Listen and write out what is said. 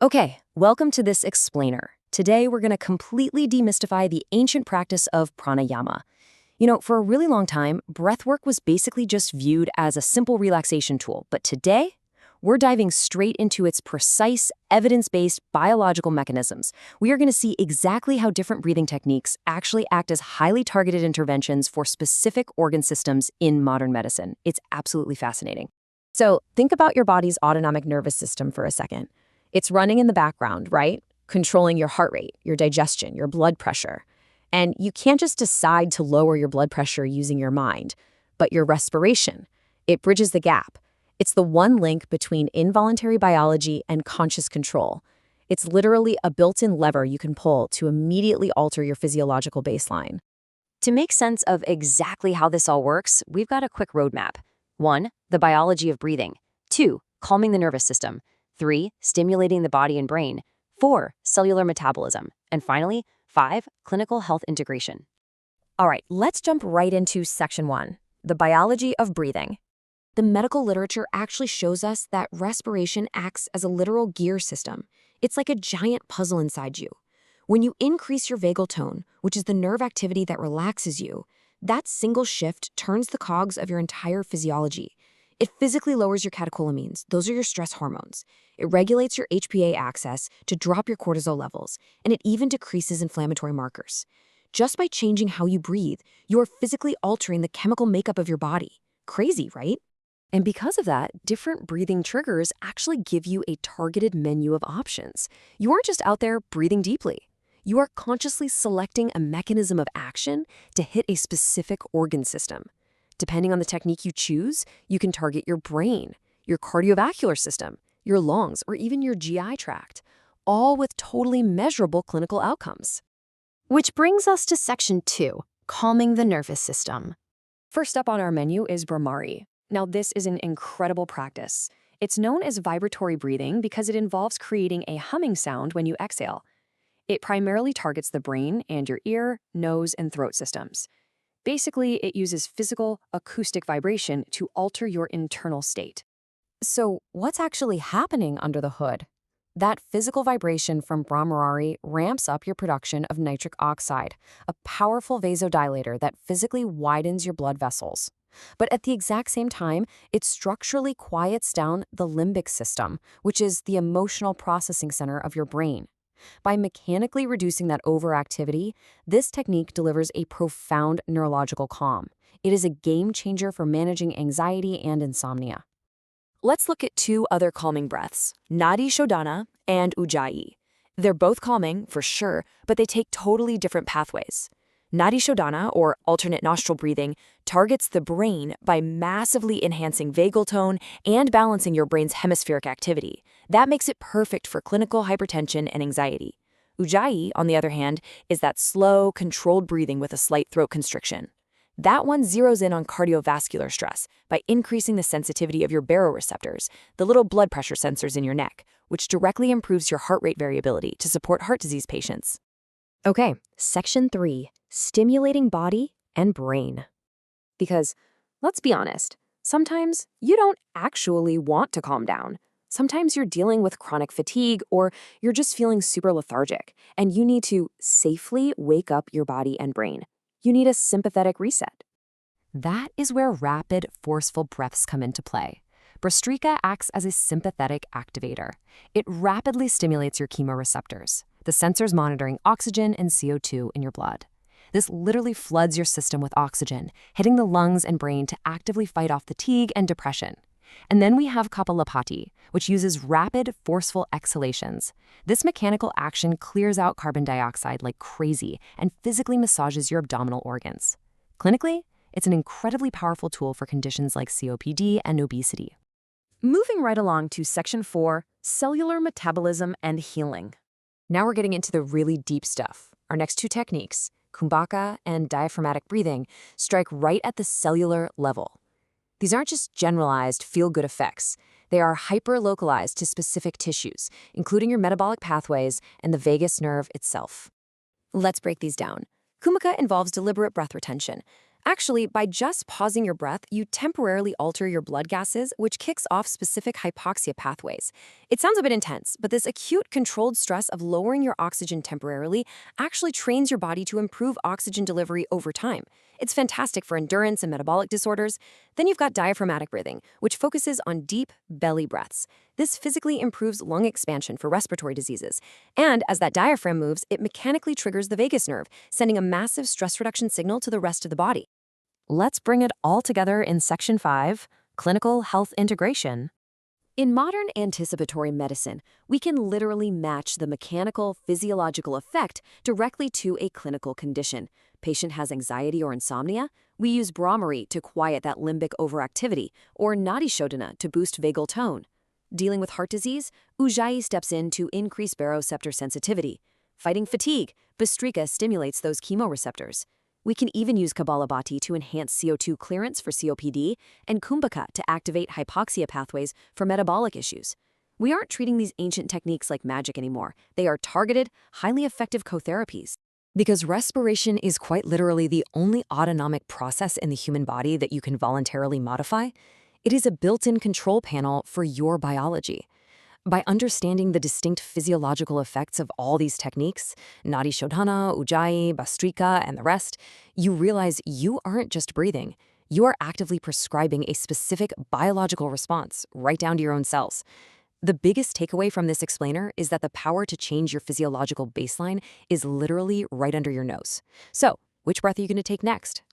Okay, welcome to this explainer. Today, we're going to completely demystify the ancient practice of pranayama. For a really long time, breathwork was basically just viewed as a simple relaxation tool, but today, we're diving straight into its precise, evidence-based biological mechanisms. We are going to see exactly how different breathing techniques actually act as highly targeted interventions for specific organ systems in modern medicine. It's absolutely fascinating. So, think about your body's autonomic nervous system for a second. It's running in the background, right? Controlling your heart rate, your digestion, your blood pressure. And you can't just decide to lower your blood pressure using your mind, but your respiration. It bridges the gap. It's the one link between involuntary biology and conscious control. It's literally a built-in lever you can pull to immediately alter your physiological baseline. To make sense of exactly how this all works, we've got a quick roadmap. 1. The biology of breathing. 2. Calming the nervous system. 3. Stimulating the body and brain. 4. Cellular metabolism. And finally, 5. Clinical health integration. All right, let's jump right into section 1, the biology of breathing. The medical literature actually shows us that respiration acts as a literal gear system. It's like a giant puzzle inside you. When you increase your vagal tone, which is the nerve activity that relaxes you, that single shift turns the cogs of your entire physiology. It physically lowers your catecholamines. Those are your stress hormones. It regulates your HPA axis to drop your cortisol levels, and it even decreases inflammatory markers. Just by changing how you breathe, you're physically altering the chemical makeup of your body. Crazy, right? And because of that, different breathing triggers actually give you a targeted menu of options. You aren't just out there breathing deeply. You are consciously selecting a mechanism of action to hit a specific organ system. Depending on the technique you choose, you can target your brain, your cardiovascular system, your lungs, or even your GI tract, all with totally measurable clinical outcomes. Which brings us to section 2, calming the nervous system. First up on our menu is Brahmari. Now, this is an incredible practice. It's known as vibratory breathing because it involves creating a humming sound when you exhale. It primarily targets the brain and your ear, nose, and throat systems. Basically, it uses physical, acoustic vibration to alter your internal state. So, what's actually happening under the hood? That physical vibration from Brahmari ramps up your production of nitric oxide, a powerful vasodilator that physically widens your blood vessels. But at the exact same time, it structurally quiets down the limbic system, which is the emotional processing center of your brain. By mechanically reducing that overactivity, this technique delivers a profound neurological calm. It is a game changer for managing anxiety and insomnia. Let's look at 2 other calming breaths, Nadi Shodhana and Ujjayi. They're both calming, for sure, but they take totally different pathways. Nadi Shodhana, or alternate nostril breathing, targets the brain by massively enhancing vagal tone and balancing your brain's hemispheric activity. That makes it perfect for clinical hypertension and anxiety. Ujjayi, on the other hand, is that slow, controlled breathing with a slight throat constriction. That one zeroes in on cardiovascular stress by increasing the sensitivity of your baroreceptors, the little blood pressure sensors in your neck, which directly improves your heart rate variability to support heart disease patients. Okay, section 3, stimulating body and brain. Because, let's be honest, sometimes you don't actually want to calm down. Sometimes you're dealing with chronic fatigue or you're just feeling super lethargic, and you need to safely wake up your body and brain. You need a sympathetic reset. That is where rapid, forceful breaths come into play. Brastrika acts as a sympathetic activator. It rapidly stimulates your chemoreceptors, the sensors monitoring oxygen and CO2 in your blood. This literally floods your system with oxygen, hitting the lungs and brain to actively fight off fatigue and depression. And then we have Kapalabhati, which uses rapid, forceful exhalations. This mechanical action clears out carbon dioxide like crazy and physically massages your abdominal organs. Clinically, it's an incredibly powerful tool for conditions like COPD and obesity. Moving right along to section 4, cellular metabolism and healing. Now we're getting into the really deep stuff. Our next 2 techniques, Kumbhaka and diaphragmatic breathing, strike right at the cellular level. These aren't just generalized feel-good effects. They are hyper-localized to specific tissues, including your metabolic pathways and the vagus nerve itself. Let's break these down. Kumbhaka involves deliberate breath retention. Actually, by just pausing your breath, you temporarily alter your blood gases, which kicks off specific hypoxia pathways. It sounds a bit intense, but this acute controlled stress of lowering your oxygen temporarily actually trains your body to improve oxygen delivery over time. It's fantastic for endurance and metabolic disorders. Then you've got diaphragmatic breathing, which focuses on deep belly breaths. This physically improves lung expansion for respiratory diseases. And as that diaphragm moves, it mechanically triggers the vagus nerve, sending a massive stress reduction signal to the rest of the body. Let's bring it all together in Section 5, Clinical Health Integration. In modern anticipatory medicine, we can literally match the mechanical, physiological effect directly to a clinical condition. Patient has anxiety or insomnia? We use bromelain to quiet that limbic overactivity, or nadi shodhana to boost vagal tone. Dealing with heart disease? Ujjayi steps in to increase baroreceptor sensitivity. Fighting fatigue? Bhastrika stimulates those chemoreceptors. We can even use Kapalabhati to enhance CO2 clearance for COPD and Kumbhaka to activate hypoxia pathways for metabolic issues. We aren't treating these ancient techniques like magic anymore. They are targeted, highly effective co-therapies. Because respiration is quite literally the only autonomic process in the human body that you can voluntarily modify, it is a built-in control panel for your biology. By understanding the distinct physiological effects of all these techniques, Nadi Shodhana, Ujjayi, Bhastrika, and the rest, you realize you aren't just breathing. You are actively prescribing a specific biological response right down to your own cells. The biggest takeaway from this explainer is that the power to change your physiological baseline is literally right under your nose. So, which breath are you going to take next?